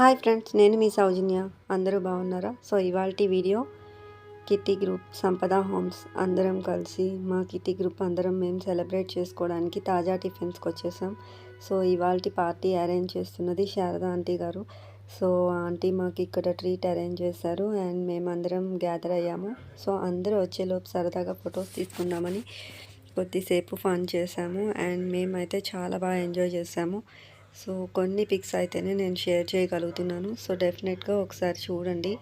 Hi friends, నేను మీ సౌజన్య. అందరూ బాగున్నారా? సో ఇవాల్టి వీడియో కిట్టి గ్రూప్ సంపద హోమ్స్ అందరం కలిసి మా కిట్టి గ్రూప్ అందరం మేము సెలబ్రేట్ చేసుకోవడానికి తాజా టిఫిన్స్కి వచ్చేసాం. సో ఇవాల్టి పార్టీ అరేంజ్ చేస్తున్నది శారద ఆంటీ గారు. సో ఆంటీ మాకు ఇక్కడ ట్రీట్ అరేంజ్ చేశారు అండ్ మేమందరం గ్యాదర్ అయ్యాము. సో అందరూ వచ్చేలోపు సరదాగా ఫొటోస్ తీసుకుందామని కొద్దిసేపు ఫన్ చేశాము అండ్ మేమైతే చాలా బాగా ఎంజాయ్ చేసాము. సో కొన్ని పిక్స్ అయితేనే నేను షేర్ చేయగలుగుతున్నాను. సో డెఫినెట్గా ఒకసారి చూడండి.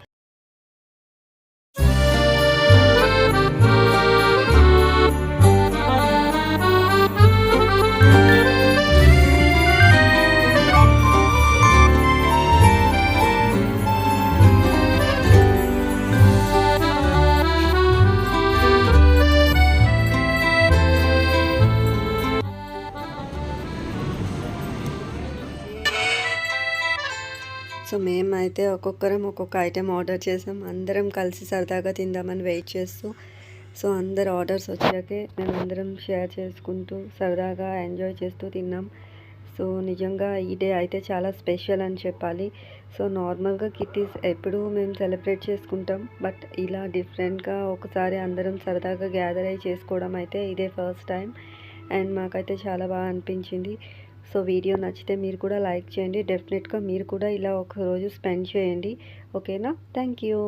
సో మేమైతే ఒక్కొక్కరం ఒక్కొక్క ఐటెం ఆర్డర్ చేసాం. అందరం కలిసి సరదాగా తిందామని వెయిట్ చేస్తూ, సో అందరు ఆర్డర్స్ వచ్చాకే మేమందరం షేర్ చేసుకుంటూ సరదాగా ఎంజాయ్ చేస్తూ తిన్నాం. సో నిజంగా ఈ డే అయితే చాలా స్పెషల్ అని చెప్పాలి. సో నార్మల్గా కిట్టీస్ ఎప్పుడూ మేము సెలబ్రేట్ చేసుకుంటాం, బట్ ఇలా డిఫరెంట్గా ఒకసారి అందరం సరదాగా గ్యాదర్ అయ్యి చేసుకోవడం అయితే ఇదే ఫస్ట్ టైం అండ్ మాకైతే చాలా బాగా అనిపించింది. సో వీడియో నచ్చితే మీరు కూడా లైక్ చేయండి. డెఫినెట్గా మీరు కూడా ఇలా ఒక రోజు స్పెండ్ చేయండి. ఓకేనా? Thank you.